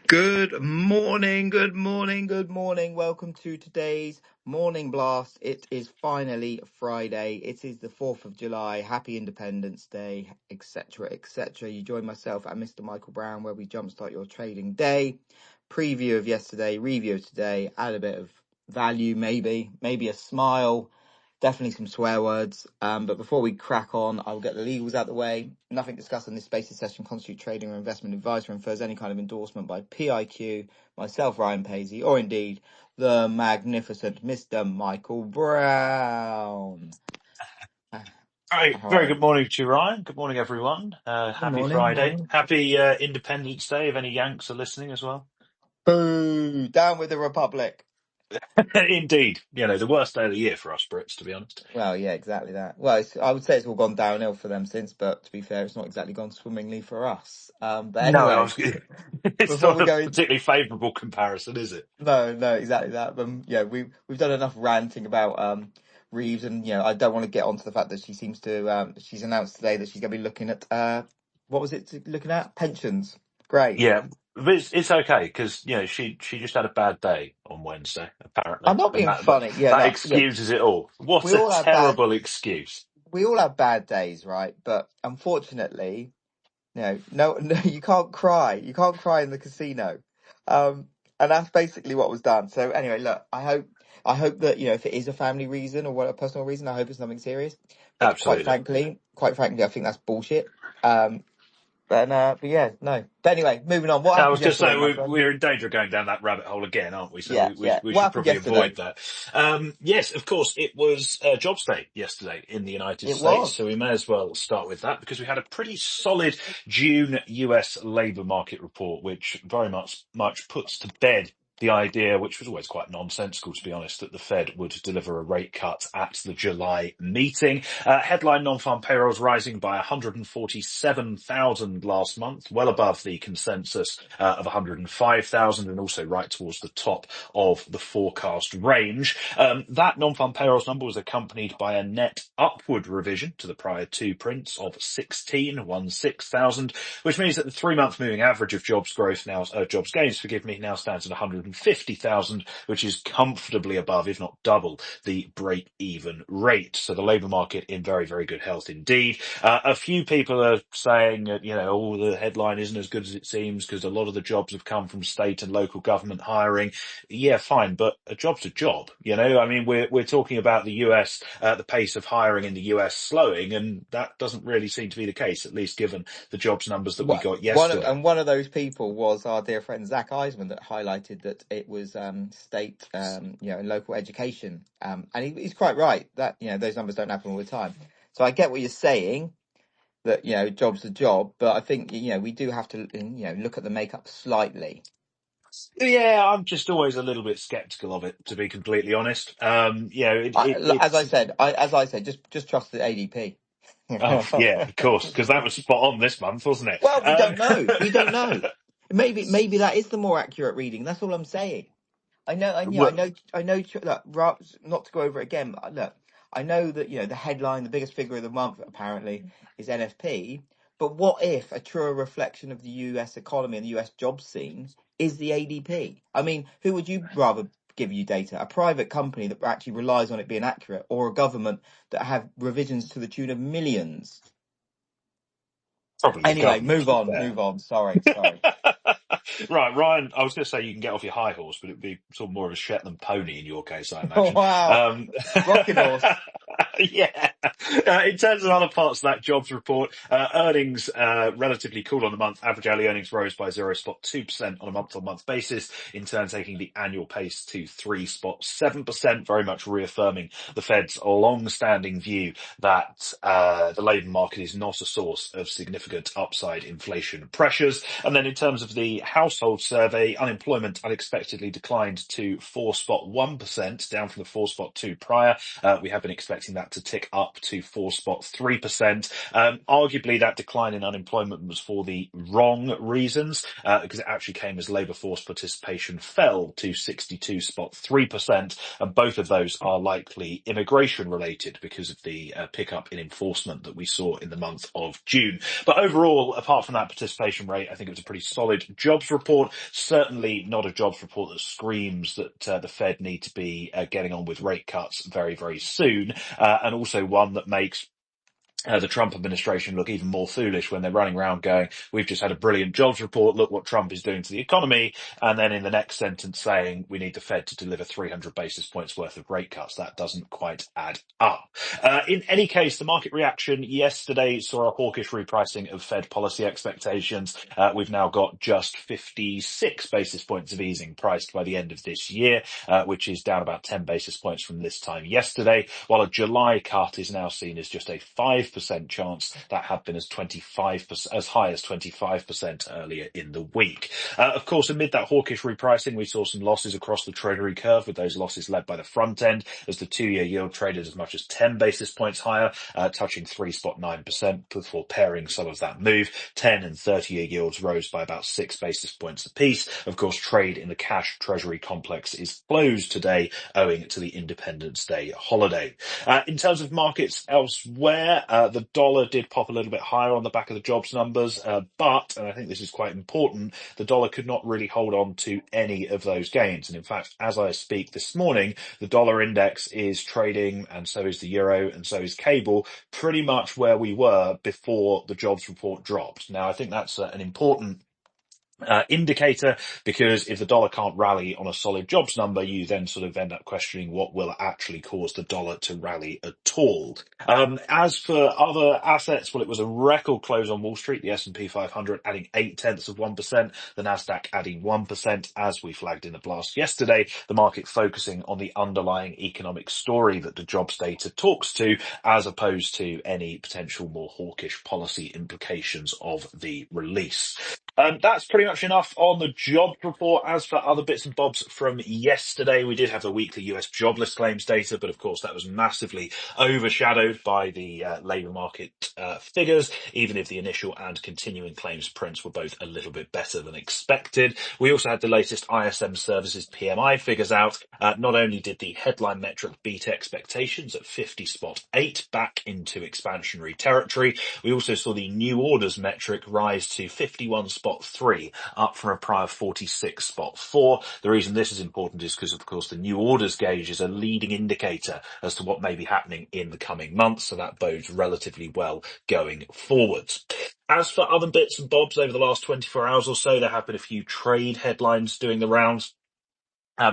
Good morning, good morning, good morning. Welcome to today's morning blast. It is finally Friday. It is the 4th of July. Happy Independence Day, etc., etc. You join myself and Mr. Michael Brown, where we jumpstart your trading day. Preview of yesterday, review of today, add a bit of value, maybe a smile. Definitely some swear words. But before we crack on, I will get the legals out the way. Nothing discussed in this spaces session constitute trading or investment advice or infers any kind of endorsement by PIQ, myself, Ryan Paisley, or indeed the magnificent Mr. Michael Brown. How Very are you? good morning to you, Ryan. Good morning, everyone. Good Happy morning, Friday. morning. Happy Independence Day, if any Yanks are listening as well. Boo! Down with the Republic. Indeed. The worst day of the year for us Brits, to be honest. Well, yeah, exactly that. Well, I would say it's all gone downhill for them since, but to be fair, it's not exactly gone swimmingly for us. But No, anyway, it's before not we a go in, particularly favourable comparison, is it? no, exactly that. Yeah, we've done enough ranting about Reeves, and I don't want to get onto the fact that she seems to she's announced today that she's going to be looking at what was it looking at pensions? Great. Yeah, but it's okay because she just had a bad day on Wednesday, apparently, I'm not and being that that, funny. Yeah, that no, yeah, excuses it all. What we a all have bad terrible excuse. we all have bad days, right? But unfortunately, no, you can't cry. You can't cry in the casino. Um, and that's basically what was done. So anyway, look, I hope that, if it is a family reason or what a personal reason, I hope it's nothing serious. But Absolutely. quite frankly, I think that's bullshit. But yeah, no. But anyway, moving on. What I happened was just yesterday, saying my friend? we're in danger of going down that rabbit hole again, aren't we? So Yeah, yeah. we What should happened probably yesterday? avoid that. Yes, of course, it was Jobs Day yesterday in the United It States, was. so we may as well start with that because we had a pretty solid June US labour market report, which very much puts to bed the idea, which was always quite nonsensical, to be honest, that the Fed would deliver a rate cut at the July meeting. Headline non-farm payrolls rising by 147,000 last month, well above the consensus of 105,000 and also right towards the top of the forecast range. That non-farm payrolls number was accompanied by a net upward revision to the prior two prints of 16,000, which means that the 3-month moving average of jobs gains, now stands at 150,000, which is comfortably above, if not double, the break-even rate. So the labour market in very, very good health indeed. A few people are saying that, the headline isn't as good as it seems because a lot of the jobs have come from state and local government hiring. Yeah, fine, but a job's a job. I mean, we're talking about the US, the pace of hiring in the US slowing, and that doesn't really seem to be the case, at least given the jobs numbers that we got yesterday. One of those people was our dear friend Zach Eisman that highlighted that it was state, and local education, and he's quite right that those numbers don't happen all the time. So I get what you're saying that job's a job, but I think we do have to look at the makeup slightly. Yeah, I'm just always a little bit skeptical of it, to be completely honest. As I It's said, just trust the ADP. oh yeah, of course, because that was spot on this month, wasn't it? Well, we don't know. We don't know. Maybe that is the more accurate reading. That's all I'm saying. I know, Well, I know. Look, not to go over it again. But look, I know that the headline, the biggest figure of the month, apparently, is NFP. But what if a truer reflection of the U.S. economy and the U.S. job scene is the ADP? I mean, who would you rather give you data? A private company that actually relies on it being accurate, or a government that have revisions to the tune of millions? probably the Anyway, government, to move be on, fair. move on. Sorry. Right, Ryan, I was going to say you can get off your high horse, but it'd be sort of more of a Shetland pony in your case, I imagine. Wow, Um, rocking horse. yeah. In terms of other parts of that jobs report, earnings relatively cool on the month. Average hourly earnings rose by 0.2% on a month-on-month basis, in turn taking the annual pace to 3.7%, very much reaffirming the Fed's long-standing view that the labour market is not a source of significant upside inflation pressures. And then in terms of the household survey, unemployment unexpectedly declined to 4.1%, down from the 4.2 prior. We have been expecting that to tick up to 4.3%. Arguably, that decline in unemployment was for the wrong reasons, because it actually came as labour force participation fell to 62.3%, and both of those are likely immigration related because of the pickup in enforcement that we saw in the month of June. But overall, apart from that participation rate, I think it was a pretty solid jobs report. Certainly not a jobs report that screams that the Fed need to be getting on with rate cuts very, very soon, and also one that makes the Trump administration look even more foolish when they're running around going, we've just had a brilliant jobs report, look what Trump is doing to the economy, and then in the next sentence saying we need the Fed to deliver 300 basis points worth of rate cuts. That doesn't quite add up. In any case, the market reaction yesterday saw a hawkish repricing of Fed policy expectations. We've now got just 56 basis points of easing priced by the end of this year, which is down about 10 basis points from this time yesterday, while a July cut is now seen as just a 5% chance. That had been as 25%, as high as 25% earlier in the week. Of course, amid that hawkish repricing, we saw some losses across the Treasury curve, with those losses led by the front end, as the 2-year yield traded as much as 10 basis points higher, touching 3.9% before pairing some of that move. 10 and 30-year yields rose by about 6 basis points apiece. Of course, trade in the cash Treasury complex is closed today owing to the Independence Day holiday. In terms of markets elsewhere, the dollar did pop a little bit higher on the back of the jobs numbers, but, and I think this is quite important, the dollar could not really hold on to any of those gains. And in fact, as I speak this morning, the dollar index is trading, and so is the euro, and so is cable, pretty much where we were before the jobs report dropped. Now, I think that's an important indicator, because if the dollar can't rally on a solid jobs number, you then sort of end up questioning what will actually cause the dollar to rally at all. As for other assets, well, it was a record close on Wall Street, the S&P 500 adding 0.8%, the Nasdaq adding 1%, as we flagged in the blast yesterday, the market focusing on the underlying economic story that the jobs data talks to, as opposed to any potential more hawkish policy implications of the release. That's pretty much enough on the job report. As for other bits and bobs from yesterday, we did have the weekly US jobless claims data, but of course that was massively overshadowed by the labour market figures, even if the initial and continuing claims prints were both a little bit better than expected. We also had the latest ISM Services PMI figures out. Not only did the headline metric beat expectations at 50.8 back into expansionary territory, we also saw the new orders metric rise to 51.3, up from a prior 46.4. The reason this is important is because, of course, the new orders gauge is a leading indicator as to what may be happening in the coming months, so that bodes relatively well going forwards. As for other bits and bobs over the last 24 hours or so, there have been a few trade headlines doing the rounds.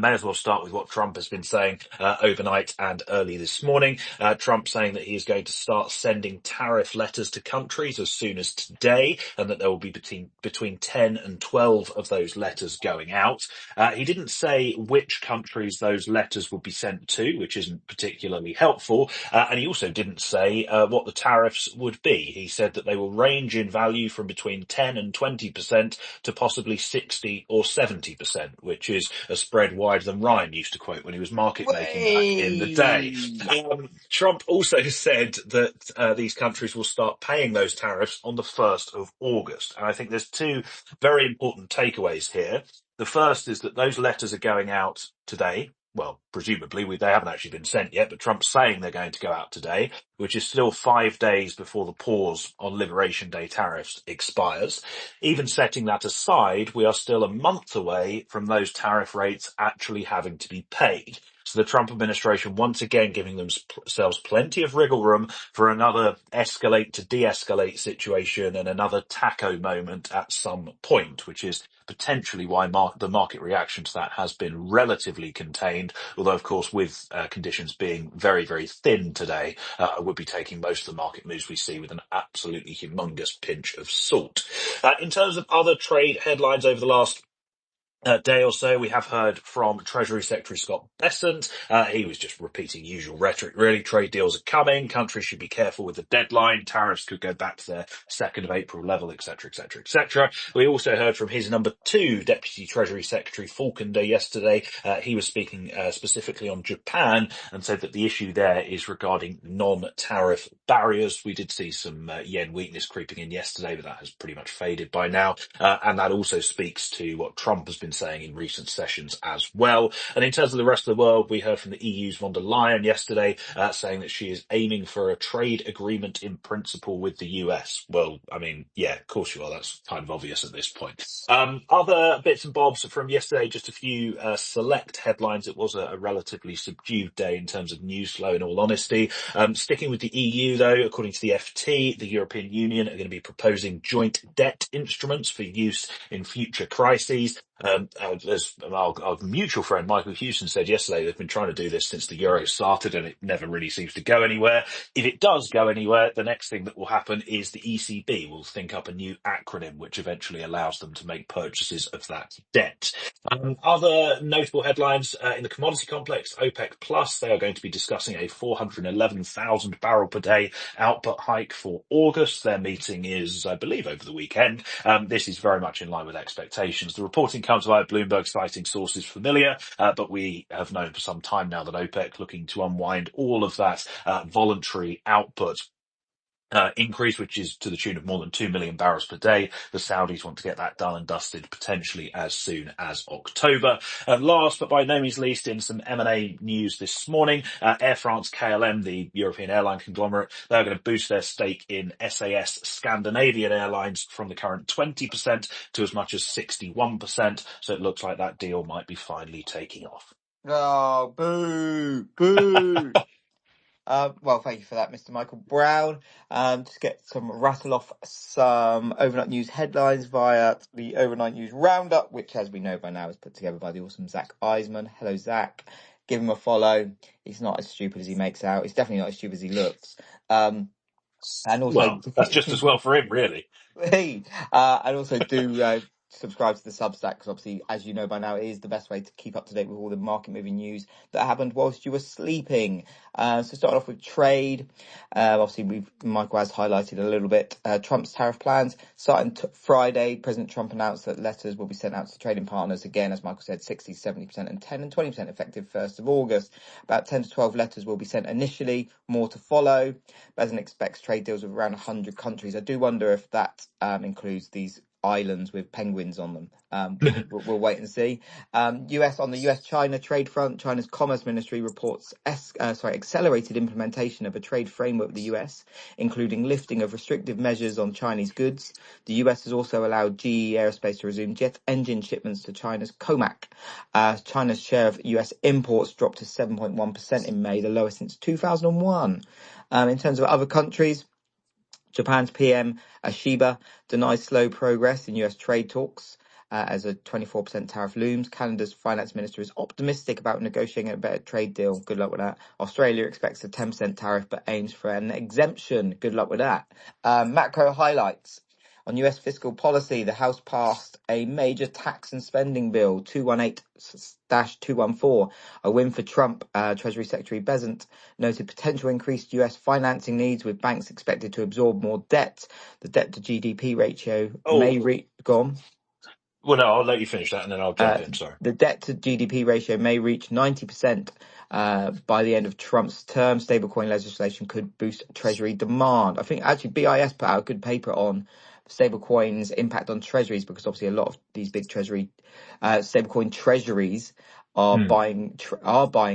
May as well start with what Trump has been saying overnight and early this morning. Trump saying that he is going to start sending tariff letters to countries as soon as today, and that there will be between 10 and 12 of those letters going out. He didn't say which countries those letters would be sent to, which isn't particularly helpful. And he also didn't say what the tariffs would be. He said that they will range in value from between 10 and 20% to possibly 60 or 70%, which is a spread wider than Ryan used to quote when he was market making back in the day. Trump also said that these countries will start paying those tariffs on the 1st of August. And I think there's two very important takeaways here. The first is that those letters are going out today. Well, presumably, they haven't actually been sent yet, but Trump's saying they're going to go out today, which is still 5 days before the pause on Liberation Day tariffs expires. Even setting that aside, we are still a month away from those tariff rates actually having to be paid. So the Trump administration once again giving themselves plenty of wriggle room for another escalate to de-escalate situation and another taco moment at some point, which is potentially why the market reaction to that has been relatively contained, although of course with conditions being very, very thin today, I would be taking most of the market moves we see with an absolutely humongous pinch of salt. In terms of other trade headlines over the last day or so, we have heard from Treasury Secretary Scott Bessent. He was just repeating usual rhetoric, really. Trade deals are coming. Countries should be careful with the deadline. Tariffs could go back to their 2nd of April level, etc., etc., etc. We also heard from his number 2, Deputy Treasury Secretary Falkender, yesterday. He was speaking specifically on Japan and said that the issue there is regarding non-tariff barriers. We did see some yen weakness creeping in yesterday, but that has pretty much faded by now. And that also speaks to what Trump has been saying in recent sessions as well. And in terms of the rest of the world, we heard from the EU's von der Leyen yesterday saying that she is aiming for a trade agreement in principle with the US. Well, I mean, yeah, of course you are. That's kind of obvious at this point. Other bits and bobs from yesterday, just a few select headlines. It was a relatively subdued day in terms of news flow, in all honesty. Sticking with the EU, though, according to the FT, the European Union are going to be proposing joint debt instruments for use in future crises. As our mutual friend Michael Hewson said yesterday, they've been trying to do this since the Euro started, and it never really seems to go anywhere. If it does go anywhere, the next thing that will happen is the ECB will think up a new acronym, which eventually allows them to make purchases of that debt. Other notable headlines in the commodity complex, OPEC Plus, they are going to be discussing a 411,000 barrel per day output hike for August. Their meeting is, I believe, over the weekend. This is very much in line with expectations. The reporting comes via Bloomberg, citing sources familiar, but we have known for some time now that OPEC looking to unwind all of that voluntary output increase, which is to the tune of more than 2 million barrels per day. The Saudis want to get that done and dusted potentially as soon as October. And last, but by no means least, in some M&A news this morning, Air France KLM, the European airline conglomerate, they're going to boost their stake in SAS Scandinavian Airlines from the current 20% to as much as 61%. So it looks like that deal might be finally taking off. Oh, boo, boo. Well, thank you for that, Mr. Michael Brown. Just get some rattle off some overnight news headlines via the overnight news roundup, which, as we know by now, is put together by the awesome Zach Eisman. Hello, Zach. Give him a follow. He's not as stupid as he makes out. He's definitely not as stupid as he looks. And also, Well, that's just as well for him, really. and also do subscribe to the Substack, because obviously, as you know by now, it is the best way to keep up to date with all the market moving news that happened whilst you were sleeping. So starting off with trade, obviously Michael has highlighted a little bit Trump's tariff plans. Starting Friday, President Trump announced that letters will be sent out to trading partners again, as Michael said, 60, 70% and 10 and 20% effective 1st of August. About 10 to 12 letters will be sent initially, more to follow. President expects trade deals with around 100 countries. I do wonder if that includes these islands with penguins on them. We'll wait and see. US on the US-China trade front, China's Commerce Ministry reports accelerated implementation of a trade framework with the US, including lifting of restrictive measures on Chinese goods. The US has also allowed GE Aerospace to resume jet engine shipments to China's COMAC. China's share of US imports dropped to 7.1% in May, the lowest since 2001. In terms of other countries, Japan's PM Ashiba denies slow progress in US trade talks as a 24% tariff looms. Canada's finance minister is optimistic about negotiating a better trade deal. Good luck with that. Australia expects a 10% tariff but aims for an exemption. Good luck with that. Macro highlights. On US fiscal policy, the House passed a major tax and spending bill, 218-214, a win for Trump. Treasury Secretary Bessent noted potential increased US financing needs, with banks expected to absorb more debt. The debt to GDP ratio may reach... Go on. Well, no, I'll let you finish that and then I'll jump in. Sorry. The debt to GDP ratio may reach 90% by the end of Trump's term. Stablecoin legislation could boost Treasury demand. I think actually BIS put out a good paper on stablecoins' impact on treasuries, because obviously a lot of these big treasury stablecoin treasuries are buying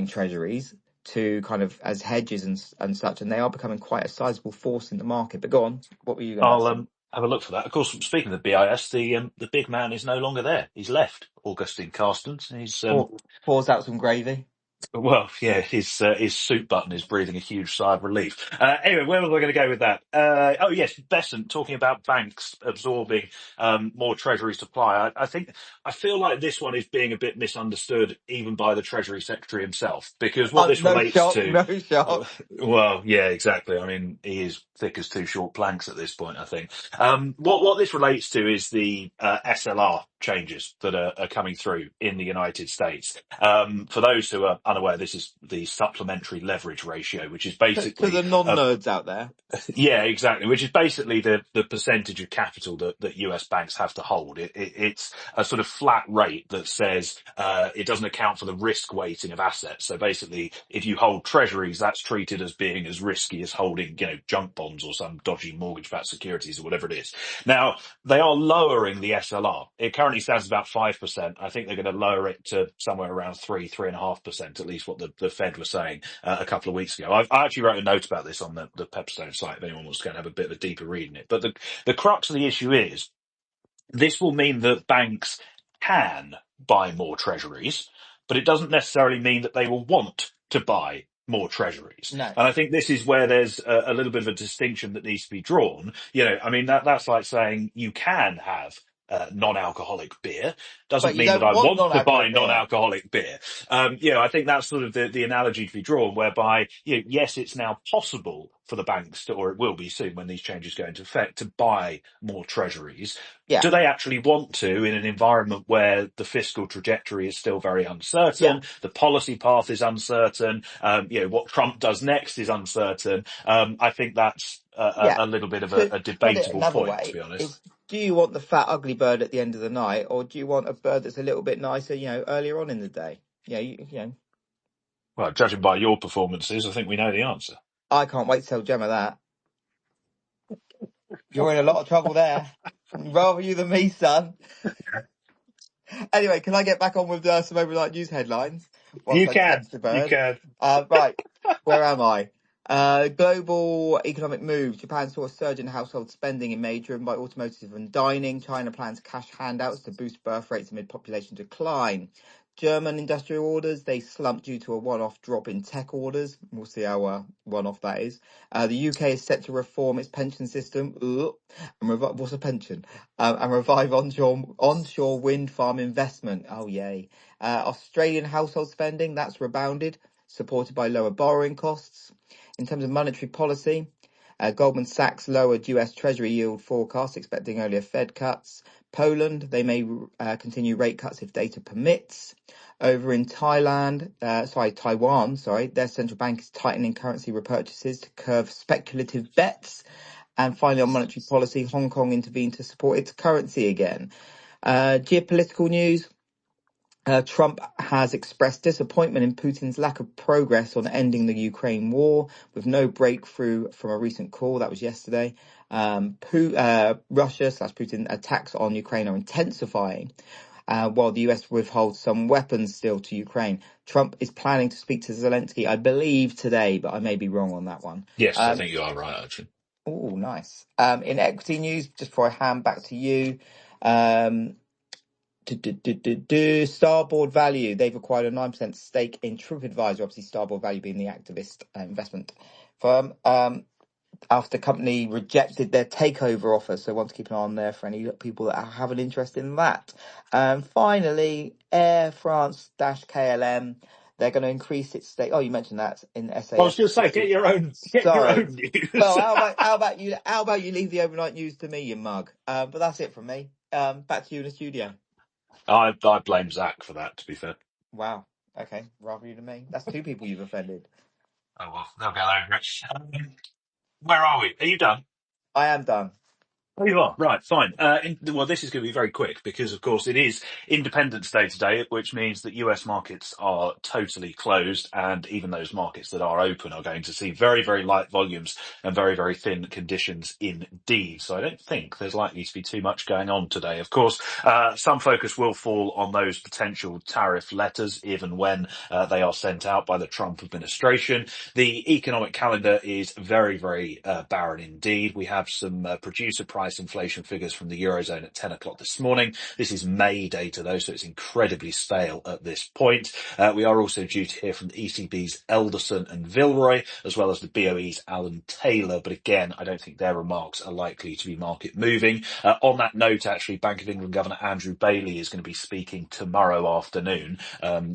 treasuries to kind of as hedges and such, and they are becoming quite a sizable force in the market. But go on, what were you going to say? I'll have a look for that. Of course, speaking of BIS, the big man is no longer there. He's left. Augustine Carstens. He's Pours out some gravy. Well, yeah, his suit button is breathing a huge sigh of relief. Anyway, where was I going to go with that? Oh yes, Besant talking about banks absorbing more Treasury supply. I feel like this one is being a bit misunderstood even by the Treasury Secretary himself, because what this No relates shock, to, no shock. well, yeah, exactly. I mean, he is thick as two short planks at this point, I think. What this relates to is the SLR changes that are coming through in the United States. For those who are unaware, this is the supplementary leverage ratio, which is To basically the non-nerds out there. yeah, exactly. Which is basically the percentage of capital that US banks have to hold. It's a sort of flat rate that says it doesn't account for the risk weighting of assets. So basically, if you hold treasuries, that's treated as being as risky as holding, junk bonds or some dodgy mortgage-backed securities or whatever it is. Now, they are lowering the SLR. It currently stands about 5%. I think they're going to lower it to somewhere around 3.5%, at least what the Fed was saying a couple of weeks ago. I actually wrote a note about this on the Pepperstone site if anyone wants to go and have a bit of a deeper read in it. But the crux of the issue is this will mean that banks can buy more treasuries, but it doesn't necessarily mean that they will want to buy more treasuries. No. And I think this is where there's a little bit of a distinction that needs to be drawn. I mean, that's like saying you can have non-alcoholic beer. Doesn't But you mean that don't I want want to buy non-alcoholic beer. non-alcoholic beer. I think that's sort of the analogy to be drawn, whereby, yes, it's now possible for the banks to, or it will be soon when these changes go into effect, to buy more treasuries. Yeah, Do they actually want to in an environment where the fiscal trajectory is still very yeah, uncertain, the policy path is uncertain, what Trump does next is uncertain? I think that's yeah. a little bit of To a put it debatable another point, to way, be honest. is do you want the fat ugly bird at the end of the night, or do you want a bird that's a little bit nicer, earlier on in the day? Well, judging by your performances, I think we know the answer. I can't wait to tell Gemma that. You're in a lot of trouble there. Rather you than me, son. Anyway, can I get back on with some overnight news headlines whilst You I can, text the you bird? can. Right, where am I? Global economic moves. Japan saw a surge in household spending in May, driven by automotive and dining. China plans cash handouts to boost birth rates amid population decline. German industrial orders, they slumped due to a one-off drop in tech orders. We'll see how one-off that is. The UK is set to reform its pension system. Ugh. What's a pension? And revive onshore wind farm investment. Oh, yay. Australian household spending, that's rebounded, supported by lower borrowing costs. In terms of monetary policy, Goldman Sachs lowered US Treasury yield forecast, expecting earlier Fed cuts. Poland, they may continue rate cuts if data permits. Over in Taiwan, their central bank is tightening currency repurchases to curb speculative bets. And finally, on monetary policy, Hong Kong intervened to support its currency again. Geopolitical news. Trump has expressed disappointment in Putin's lack of progress on ending the Ukraine war, with no breakthrough from a recent call. That was yesterday. Russia/Putin attacks on Ukraine are intensifying, while the US withholds some weapons still to Ukraine. Trump is planning to speak to Zelensky, I believe, today, but I may be wrong on that one. Yes, I think you are right, actually. Oh, nice. In equity news, just before I hand back to you, um, Starboard Value, they've acquired a 9% stake in TripAdvisor, obviously Starboard Value being the activist investment firm, after the company rejected their takeover offer. So want to keep an eye on there for any people that have an interest in that. Finally, Air France-KLM, they're going to increase its stake. Oh, you mentioned that in I was SAS. going to say, get your Sorry. own news. Well, how about you leave the overnight news to me, you mug? But that's it from me. Back to you in the studio. I blame Zach for that, to be fair. Wow. Okay. Rather you than me. That's two people you've offended. Oh well, they'll get over it. Where are we? Are you done? I am done. Oh, you are. Right, fine. Well, this is going to be very quick because, of course, it is Independence Day today, which means that US markets are totally closed, and even those markets that are open are going to see very, very light volumes and very, very thin conditions indeed. So I don't think there's likely to be too much going on today. Of course, some focus will fall on those potential tariff letters, even when they are sent out by the Trump administration. The economic calendar is very, very barren indeed. We have some producer price price inflation figures from the Eurozone at 10 o'clock this morning. This is May data though, so it's incredibly stale at this point. We are also due to hear from the ECB's Elderson and Vilroy, as well as the BOE's Alan Taylor. But again, I don't think their remarks are likely to be market moving. On that note, actually, Bank of England Governor Andrew Bailey is going to be speaking tomorrow afternoon.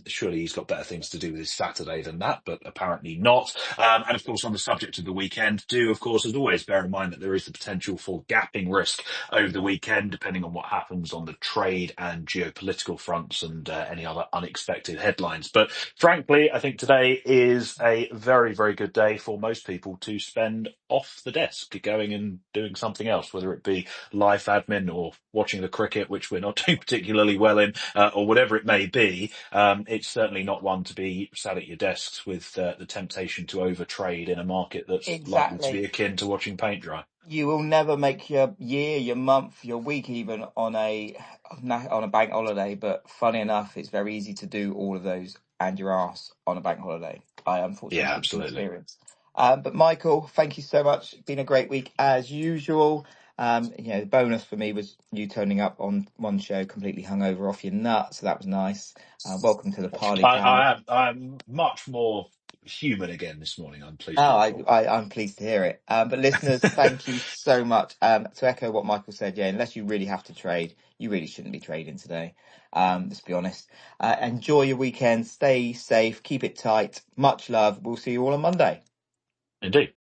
Surely he's got better things to do with his Saturday than that, but apparently not. And of course, on the subject of the weekend, do, of course, as always, bear in mind that there is the potential for gapping risk over the weekend, depending on what happens on the trade and geopolitical fronts and any other unexpected headlines. But frankly, I think today is a very, very good day for most people to spend off the desk, going and doing something else, whether it be life admin or watching the cricket, which we're not doing particularly well in, or whatever it may be. It's certainly not one to be sat at your desks with the temptation to overtrade in a market that's likely to Exactly. be akin to watching paint dry. You will never make your year, your month, your week even on a bank holiday. But funny enough, it's very easy to do all of those and your ass on a bank holiday. I unfortunately Yeah, speak from absolutely. experience. But Michael, thank you so much. Been a great week as usual. The bonus for me was you turning up on one show completely hungover off your nut, so that was nice. Welcome to the party, Cameron. I'm much more human again this morning, I'm pleased to Oh, report. I'm pleased to hear it. But listeners, thank you so much. To echo what Michael said, yeah, unless you really have to trade, you really shouldn't be trading today. Let's be honest. Enjoy your weekend. Stay safe. Keep it tight. Much love. We'll see you all on Monday. Indeed.